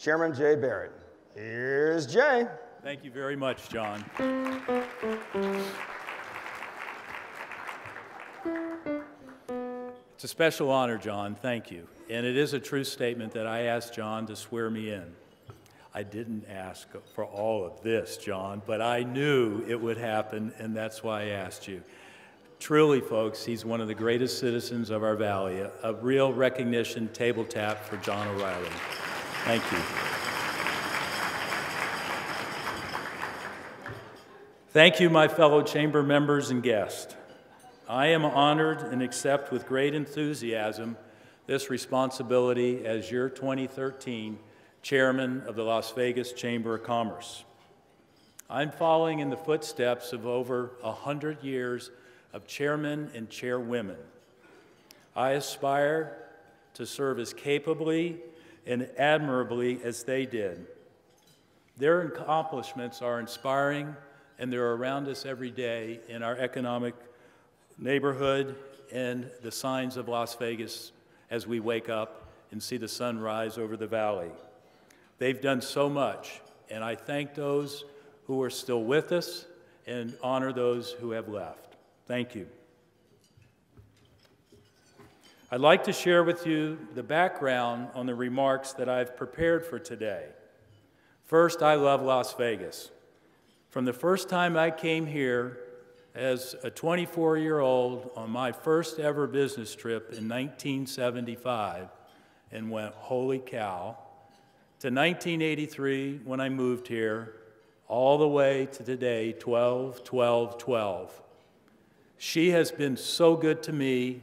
Chairman Jay Barrett. Here's Jay. Thank you very much, John. It's a special honor, John. Thank you. And it is a true statement that I asked John to swear me in. I didn't ask for all of this, John, but I knew it would happen, and that's why I asked you. Truly, folks, he's one of the greatest citizens of our valley, a real recognition table tap for John O'Reilly. Thank you. Thank you, my fellow chamber members and guests. I am honored and accept with great enthusiasm this responsibility as your 2013 Chairman of the Las Vegas Chamber of Commerce. I'm following in the footsteps of over 100 years of chairmen and chairwomen. I aspire to serve as capably and admirably as they did. Their accomplishments are inspiring, and they're around us every day in our economic neighborhood and the signs of Las Vegas as we wake up and see the sun rise over the valley. They've done so much, and I thank those who are still with us and honor those who have left. Thank you. I'd like to share with you the background on the remarks that I've prepared for today. First, I love Las Vegas. From the first time I came here as a 24-year-old on my first ever business trip in 1975 and went, holy cow, to 1983 when I moved here, all the way to today, 12, 12, 12. She has been so good to me,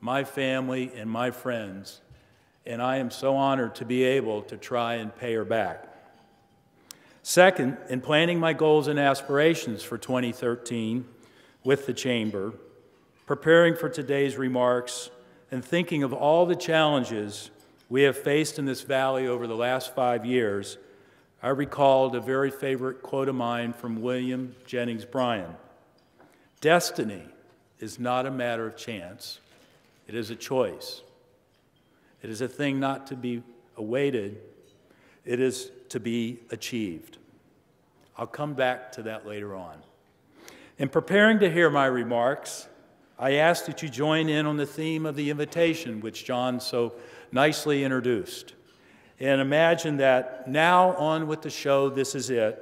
my family, and my friends, and I am so honored to be able to try and pay her back. Second, in planning my goals and aspirations for 2013 with the Chamber, preparing for today's remarks, and thinking of all the challenges we have faced in this valley over the last 5 years, I recalled a very favorite quote of mine from William Jennings Bryan. Destiny is not a matter of chance. It is a choice. It is a thing not to be awaited. It is to be achieved. I'll come back to that later on. In preparing to hear my remarks, I ask that you join in on the theme of the invitation, which John so nicely introduced. And imagine that now on with the show, this is it.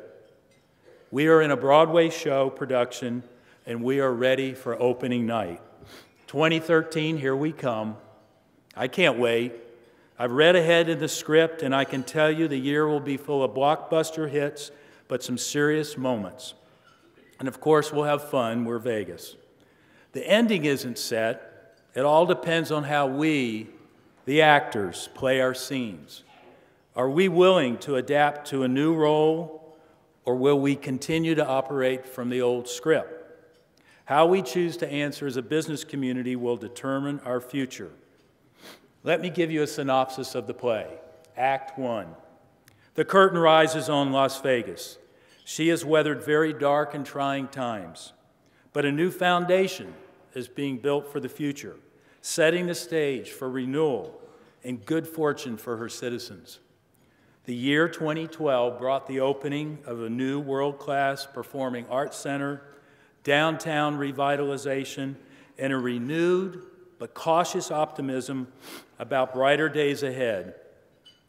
We are in a Broadway show production, and we are ready for opening night. 2013, here we come. I can't wait. I've read ahead in the script, and I can tell you the year will be full of blockbuster hits, but some serious moments. And of course, we'll have fun. We're Vegas. The ending isn't set. It all depends on how we, the actors, play our scenes. Are we willing to adapt to a new role, or will we continue to operate from the old script? How we choose to answer as a business community will determine our future. Let me give you a synopsis of the play. Act 1. The curtain rises on Las Vegas. She has weathered very dark and trying times, but a new foundation is being built for the future, setting the stage for renewal and good fortune for her citizens. The year 2012 brought the opening of a new world-class performing arts center, downtown revitalization, and a renewed but cautious optimism about brighter days ahead.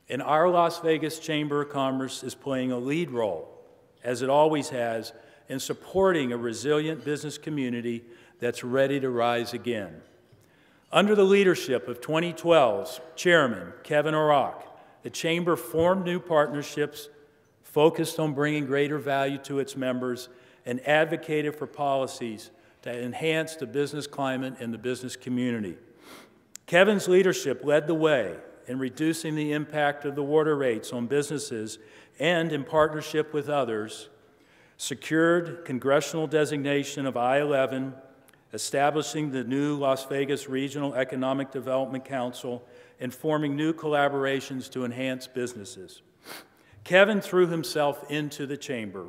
And our Las Vegas Chamber of Commerce is playing a lead role, as it always has, in supporting a resilient business community that's ready to rise again. Under the leadership of 2012's Chairman Kevin O'Rourke, the Chamber formed new partnerships focused on bringing greater value to its members and advocated for policies to enhance the business climate in the business community. Kevin's leadership led the way in reducing the impact of the water rates on businesses and, in partnership with others, secured congressional designation of I-11, establishing the new Las Vegas Regional Economic Development Council, and forming new collaborations to enhance businesses. Kevin threw himself into the chamber.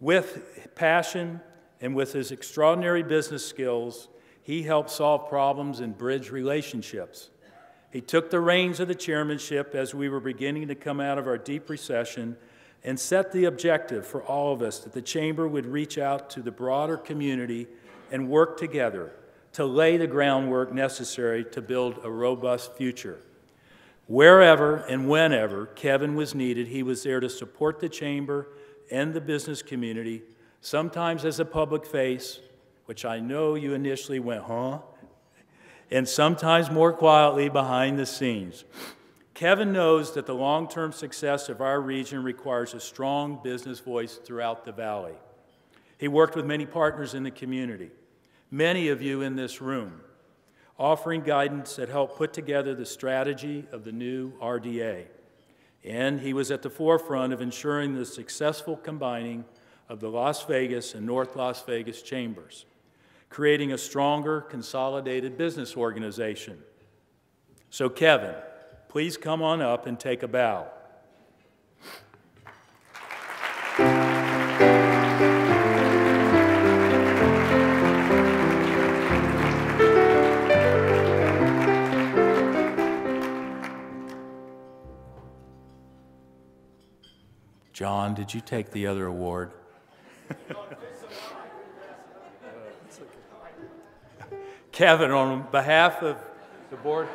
With passion and with his extraordinary business skills, he helped solve problems and bridge relationships. He took the reins of the chairmanship as we were beginning to come out of our deep recession and set the objective for all of us that the Chamber would reach out to the broader community and work together to lay the groundwork necessary to build a robust future. Wherever and whenever Kevin was needed, he was there to support the Chamber and the business community, sometimes as a public face, which I know you initially went, huh? And sometimes more quietly behind the scenes. Kevin knows that the long-term success of our region requires a strong business voice throughout the valley. He worked with many partners in the community, many of you in this room, offering guidance that helped put together the strategy of the new RDA. And he was at the forefront of ensuring the successful combining of the Las Vegas and North Las Vegas chambers, creating a stronger, consolidated business organization. So Kevin, please come on up and take a bow. John, did you take the other award? Kevin, on behalf of the board,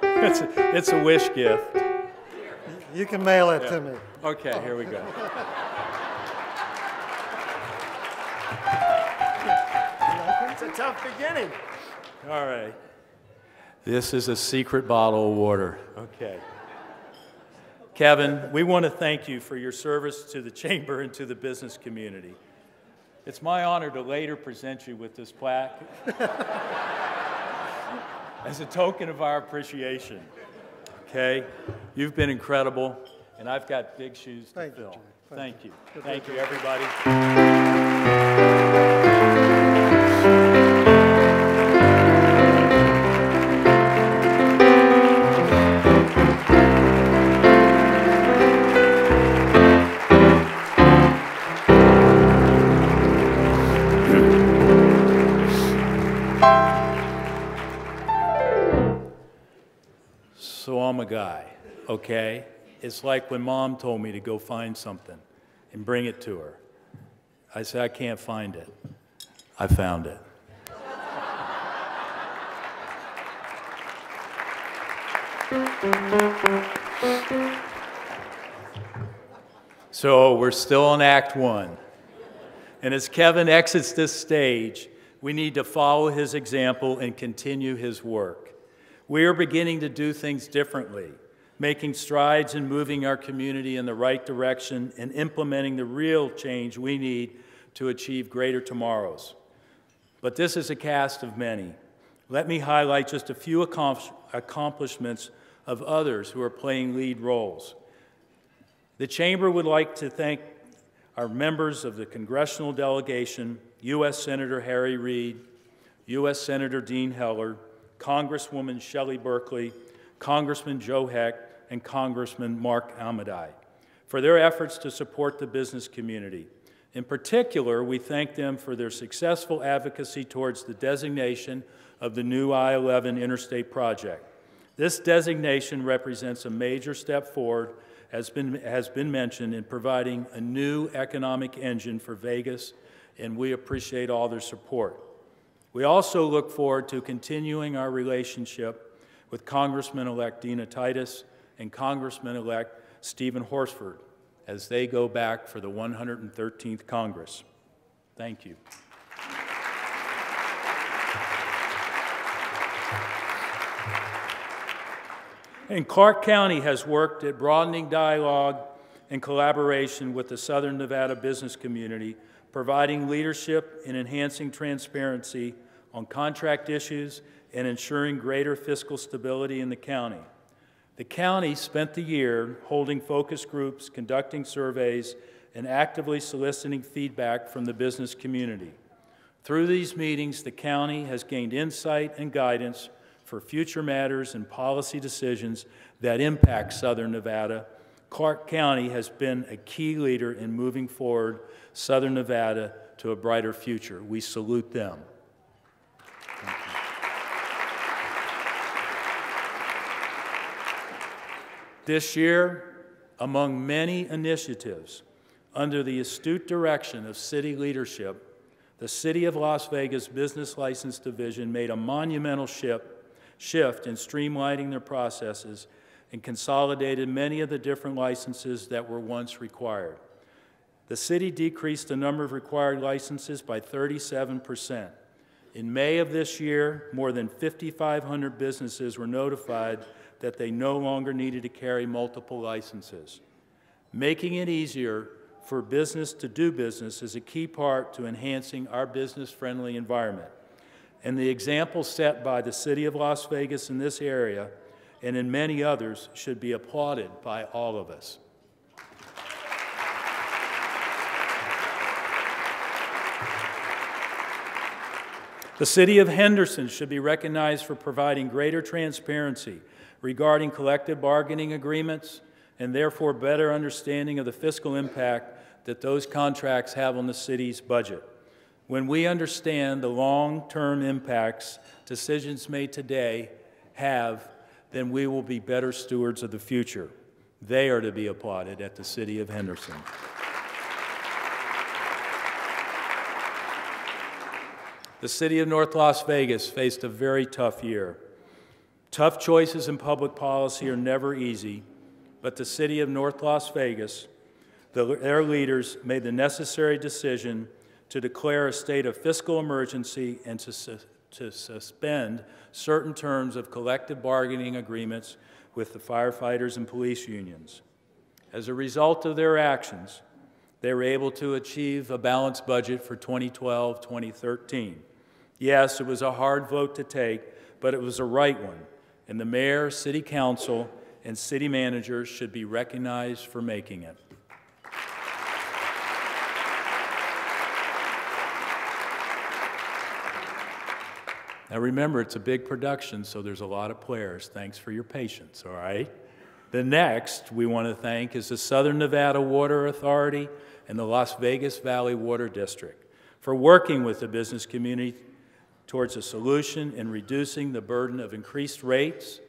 it's a wish gift. You can mail it to me. Okay, here we go. It's a tough beginning. All right. This is a secret bottle of water. Okay. Kevin, we want to thank you for your service to the Chamber and to the business community. It's my honor to later present you with this plaque as a token of our appreciation. Okay? You've been incredible, and I've got big shoes to fill. Thank you. Thank you, everybody. So I'm a guy, okay? It's like when Mom told me to go find something and bring it to her. I said, I can't find it. I found it. So we're still on Act 1. And as Kevin exits this stage, we need to follow his example and continue his work. We are beginning to do things differently, making strides in moving our community in the right direction and implementing the real change we need to achieve greater tomorrows. But this is a cast of many. Let me highlight just a few accomplishments of others who are playing lead roles. The Chamber would like to thank our members of the congressional delegation, U.S. Senator Harry Reid, U.S. Senator Dean Heller, Congresswoman Shelley Berkeley, Congressman Joe Heck, and Congressman Mark Almaday for their efforts to support the business community. In particular, we thank them for their successful advocacy towards the designation of the new I-11 interstate project. This designation represents a major step forward, has been mentioned, in providing a new economic engine for Vegas, and we appreciate all their support. We also look forward to continuing our relationship with Congressman-elect Dina Titus and Congressman-elect Stephen Horsford as they go back for the 113th Congress. Thank you. And Clark County has worked at broadening dialogue and collaboration with the Southern Nevada business community, providing leadership in enhancing transparency on contract issues and ensuring greater fiscal stability in the county. The county spent the year holding focus groups, conducting surveys, and actively soliciting feedback from the business community. Through these meetings, the county has gained insight and guidance for future matters and policy decisions that impact Southern Nevada. Clark County has been a key leader in moving forward Southern Nevada to a brighter future. We salute them. This year, among many initiatives, under the astute direction of city leadership, the City of Las Vegas Business License Division made a monumental shift in streamlining their processes and consolidated many of the different licenses that were once required. The city decreased the number of required licenses by 37%. In May of this year, more than 5,500 businesses were notified that they no longer needed to carry multiple licenses. Making it easier for business to do business is a key part to enhancing our business-friendly environment. And the example set by the City of Las Vegas in this area and in many others should be applauded by all of us. The City of Henderson should be recognized for providing greater transparency regarding collective bargaining agreements and therefore better understanding of the fiscal impact that those contracts have on the city's budget. When we understand the long-term impacts decisions made today have, then we will be better stewards of the future. They are to be applauded at the City of Henderson. The City of North Las Vegas faced a very tough year. Tough choices in public policy are never easy, but the City of North Las Vegas, their leaders, made the necessary decision to declare a state of fiscal emergency and to suspend certain terms of collective bargaining agreements with the firefighters and police unions. As a result of their actions, they were able to achieve a balanced budget for 2012-2013. Yes, it was a hard vote to take, but it was a right one, and the mayor, city council, and city managers should be recognized for making it. Now remember, it's a big production, so there's a lot of players. Thanks for your patience, all right? The next we want to thank is the Southern Nevada Water Authority and the Las Vegas Valley Water District for working with the business community towards a solution in reducing the burden of increased rates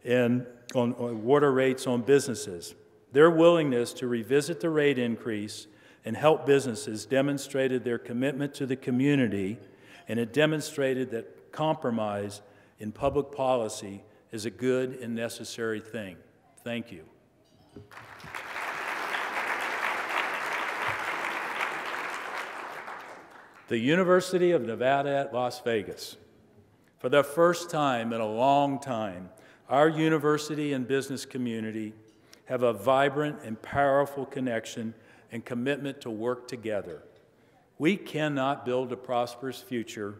and on water rates on businesses. Their willingness to revisit the rate increase and help businesses demonstrated their commitment to the community, and it demonstrated that compromise in public policy is a good and necessary thing. Thank you. The University of Nevada at Las Vegas. For the first time in a long time, our university and business community have a vibrant and powerful connection and commitment to work together. We cannot build a prosperous future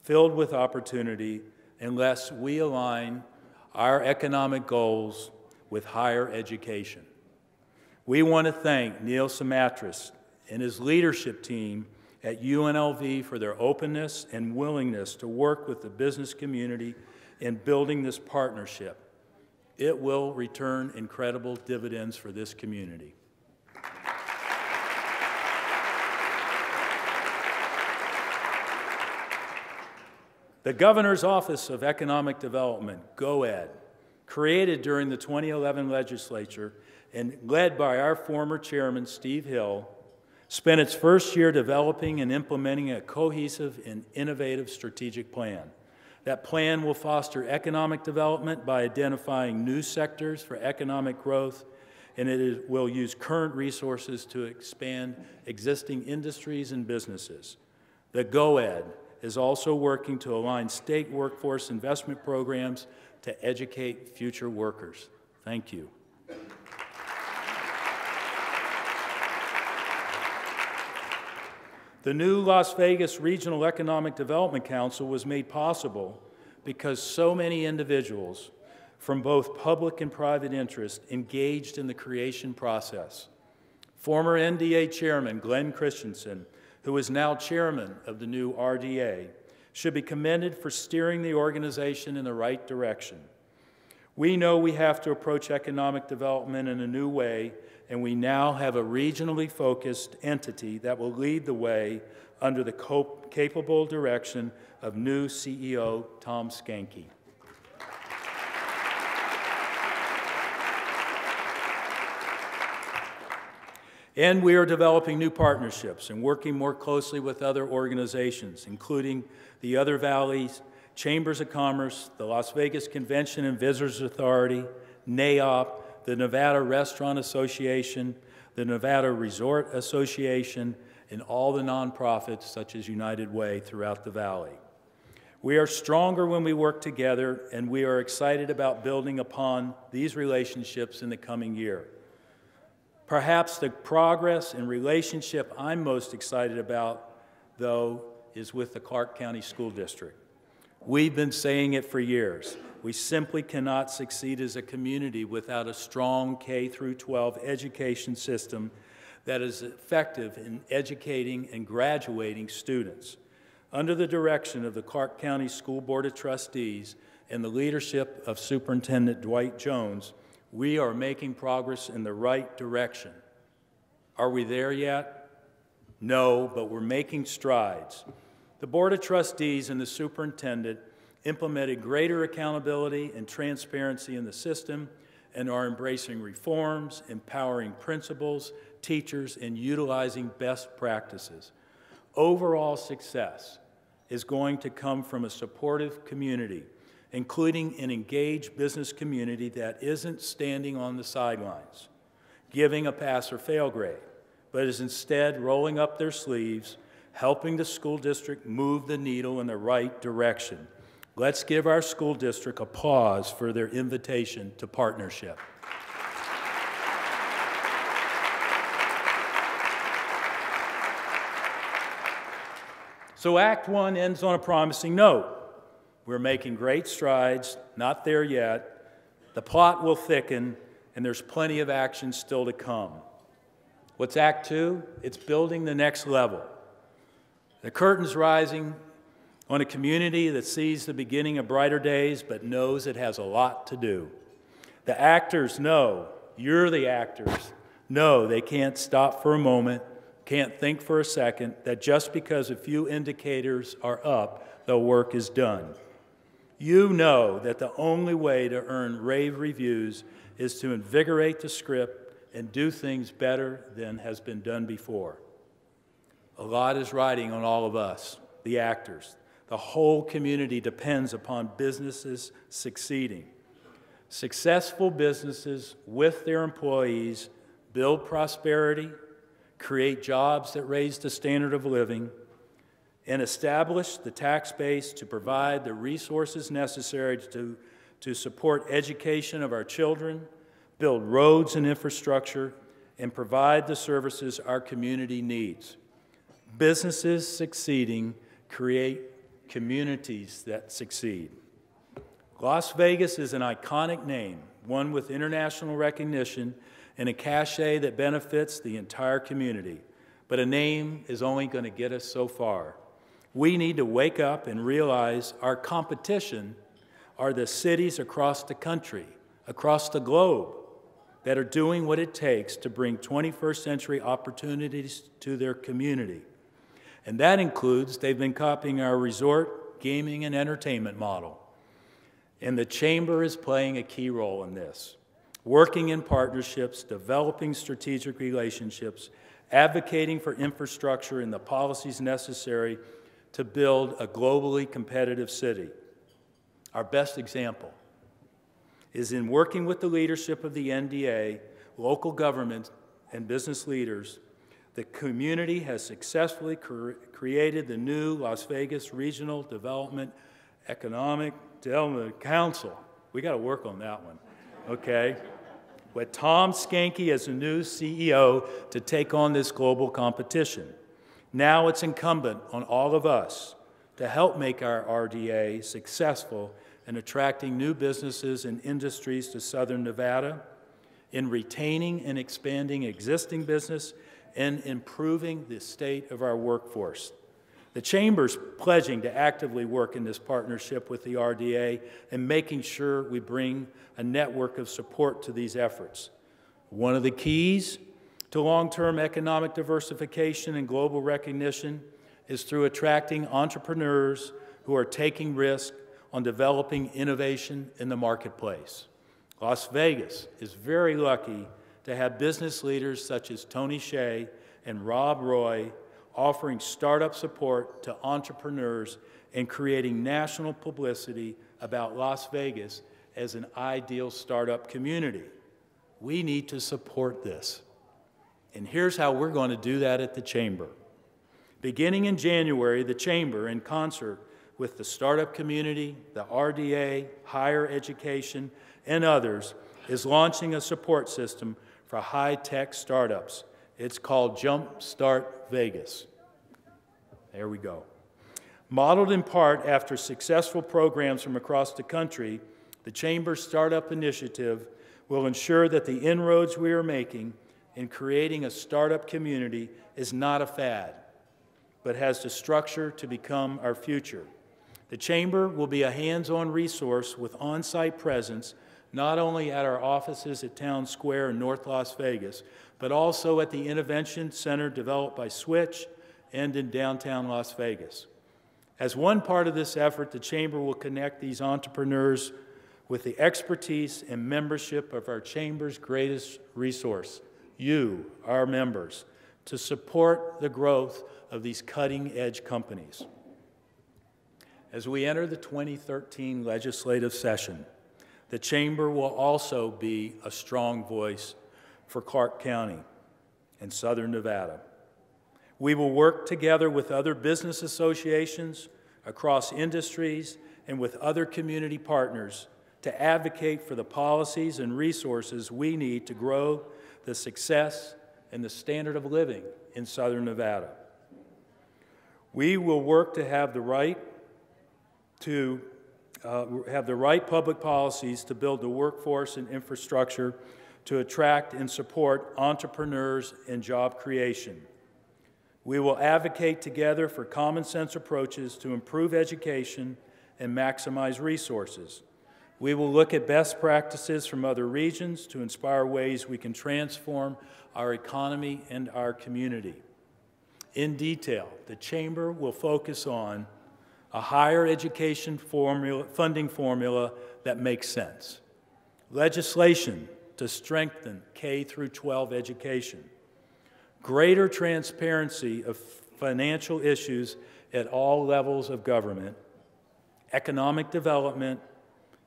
filled with opportunity unless we align our economic goals with higher education. We want to thank Neil Simatris and his leadership team at UNLV for their openness and willingness to work with the business community in building this partnership. It will return incredible dividends for this community. The Governor's Office of Economic Development, GOED, created during the 2011 legislature and led by our former chairman, Steve Hill, spent its first year developing and implementing a cohesive and innovative strategic plan. That plan will foster economic development by identifying new sectors for economic growth, and it will use current resources to expand existing industries and businesses. The GOED is also working to align state workforce investment programs to educate future workers. Thank you. The new Las Vegas Regional Economic Development Council was made possible because so many individuals from both public and private interest engaged in the creation process. Former NDA Chairman Glenn Christensen, who is now chairman of the new RDA, should be commended for steering the organization in the right direction. We know we have to approach economic development in a new way, and we now have a regionally focused entity that will lead the way under the capable direction of new CEO Tom Skanke. And we are developing new partnerships and working more closely with other organizations, including the Other Valleys, Chambers of Commerce, the Las Vegas Convention and Visitors Authority, NAOP, the Nevada Restaurant Association, the Nevada Resort Association, and all the nonprofits such as United Way throughout the Valley. We are stronger when we work together, and we are excited about building upon these relationships in the coming year. Perhaps the progress and relationship I'm most excited about, though, is with the Clark County School District. We've been saying it for years. We simply cannot succeed as a community without a strong K-12 education system that is effective in educating and graduating students. Under the direction of the Clark County School Board of Trustees and the leadership of Superintendent Dwight Jones, we are making progress in the right direction. Are we there yet? No, but we're making strides. The Board of Trustees and the Superintendent implemented greater accountability and transparency in the system and are embracing reforms, empowering principals, teachers, and utilizing best practices. Overall success is going to come from a supportive community, including an engaged business community that isn't standing on the sidelines, giving a pass or fail grade, but is instead rolling up their sleeves, helping the school district move the needle in the right direction. Let's give our school district applause for their invitation to partnership. So Act 1 ends on a promising note. We're making great strides, not there yet. The plot will thicken, and there's plenty of action still to come. What's Act 2? It's building the next level. The curtain's rising on a community that sees the beginning of brighter days but knows it has a lot to do. The actors know, you're the actors, know they can't stop for a moment, can't think for a second that just because a few indicators are up, the work is done. You know that the only way to earn rave reviews is to invigorate the script and do things better than has been done before. A lot is riding on all of us, the actors. The whole community depends upon businesses succeeding. Successful businesses with their employees build prosperity, create jobs that raise the standard of living, and establish the tax base to provide the resources necessary to support education of our children, build roads and infrastructure, and provide the services our community needs. Businesses succeeding create communities that succeed. Las Vegas is an iconic name, one with international recognition and a cachet that benefits the entire community. But a name is only going to get us so far. We need to wake up and realize our competition are the cities across the country, across the globe, that are doing what it takes to bring 21st century opportunities to their community. And that includes, they've been copying our resort, gaming, and entertainment model. And the Chamber is playing a key role in this, working in partnerships, developing strategic relationships, advocating for infrastructure and the policies necessary to build a globally competitive city. Our best example is in working with the leadership of the NDA, local government, and business leaders. The community has successfully created the new Las Vegas Regional Development Economic Development Council. We got to work on that one, okay? With Tom Skanke as the new CEO to take on this global competition. Now it's incumbent on all of us to help make our RDA successful in attracting new businesses and industries to Southern Nevada, in retaining and expanding existing business, and improving the state of our workforce. The Chamber's pledging to actively work in this partnership with the RDA and making sure we bring a network of support to these efforts. One of the keys to long-term economic diversification and global recognition is through attracting entrepreneurs who are taking risks on developing innovation in the marketplace. Las Vegas is very lucky to have business leaders such as Tony Hsieh and Rob Roy offering startup support to entrepreneurs and creating national publicity about Las Vegas as an ideal startup community. We need to support this. And here's how we're going to do that at the Chamber. Beginning in January, the Chamber, in concert with the startup community, the RDA, higher education, and others, is launching a support system for high-tech startups. It's called Jumpstart Vegas. There we go. Modeled in part after successful programs from across the country, the Chamber's Startup Initiative will ensure that the inroads we are making in creating a startup community is not a fad, but has the structure to become our future. The Chamber will be a hands-on resource with on-site presence, not only at our offices at Town Square in North Las Vegas, but also at the Intervention Center developed by Switch and in downtown Las Vegas. As one part of this effort, the Chamber will connect these entrepreneurs with the expertise and membership of our Chamber's greatest resource, you, our members, to support the growth of these cutting-edge companies. As we enter the 2013 legislative session, the Chamber will also be a strong voice for Clark County and Southern Nevada. We will work together with other business associations across industries and with other community partners to advocate for the policies and resources we need to grow the success and the standard of living in Southern Nevada. We will work to have the right public policies to build the workforce and infrastructure to attract and support entrepreneurs and job creation. We will advocate together for common sense approaches to improve education and maximize resources. We will look at best practices from other regions to inspire ways we can transform our economy and our community. In detail, the Chamber will focus on a higher education funding formula that makes sense, legislation to strengthen K-12 education, greater transparency of financial issues at all levels of government, economic development,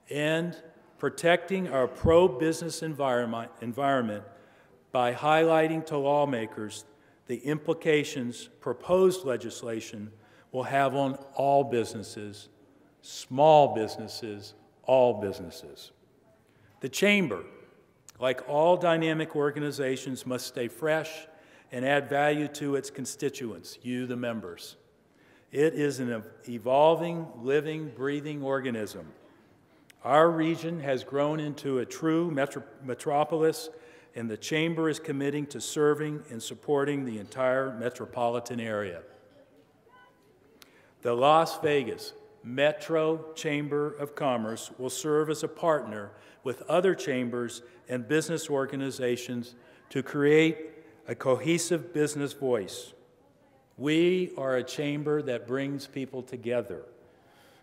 and protecting our pro-business environment by highlighting to lawmakers the implications proposed legislation will have on all businesses, small businesses, all businesses. The Chamber, like all dynamic organizations, must stay fresh and add value to its constituents, you, the members. It is an evolving, living, breathing organism. Our region has grown into a true metropolis, and the Chamber is committing to serving and supporting the entire metropolitan area. The Las Vegas Metro Chamber of Commerce will serve as a partner with other chambers and business organizations to create a cohesive business voice. We are a chamber that brings people together.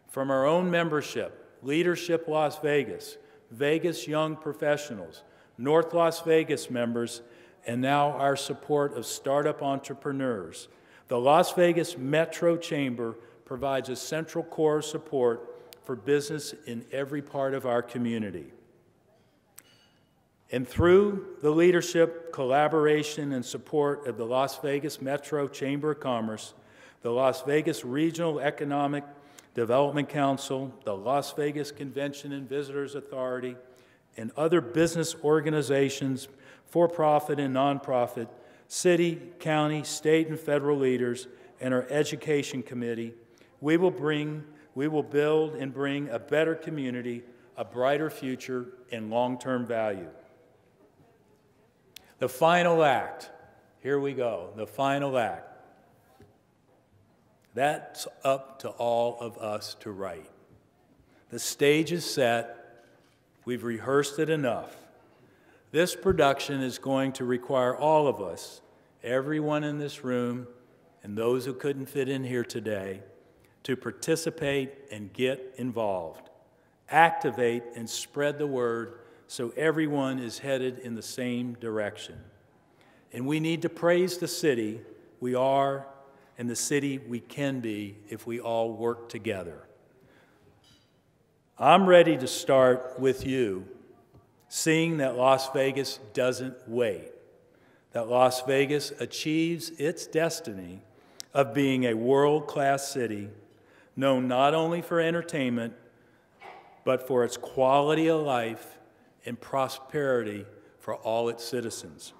From our own membership, Leadership Las Vegas, Vegas Young Professionals, North Las Vegas members, and now our support of startup entrepreneurs, the Las Vegas Metro Chamber provides a central core support for business in every part of our community. And through the leadership, collaboration, and support of the Las Vegas Metro Chamber of Commerce, the Las Vegas Regional Economic Development Council, the Las Vegas Convention and Visitors Authority, and other business organizations, for-profit and nonprofit, city, county, state, and federal leaders, and our education committee, we will build and bring a better community, a brighter future, and long-term value. The final act, here we go, the final act. That's up to all of us to write. The stage is set. We've rehearsed it enough. This production is going to require all of us, everyone in this room, and those who couldn't fit in here today, to participate and get involved. Activate and spread the word so everyone is headed in the same direction. And we need to praise the city we are and the city we can be if we all work together. I'm ready to start with you, seeing that Las Vegas doesn't wait, that Las Vegas achieves its destiny of being a world-class city, known not only for entertainment, but for its quality of life and prosperity for all its citizens.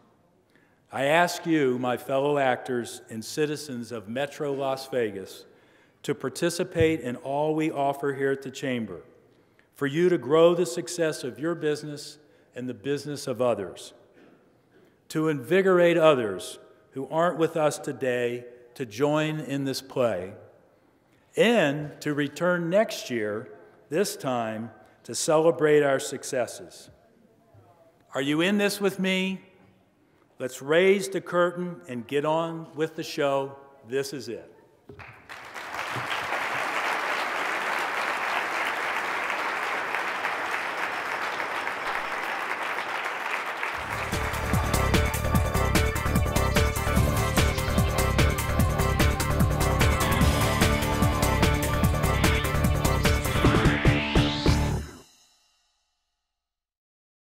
I ask you, my fellow actors and citizens of Metro Las Vegas, to participate in all we offer here at the Chamber, for you to grow the success of your business and the business of others, to invigorate others who aren't with us today to join in this play, and to return next year, this time, to celebrate our successes. Are you in this with me? Let's raise the curtain and get on with the show. This is it.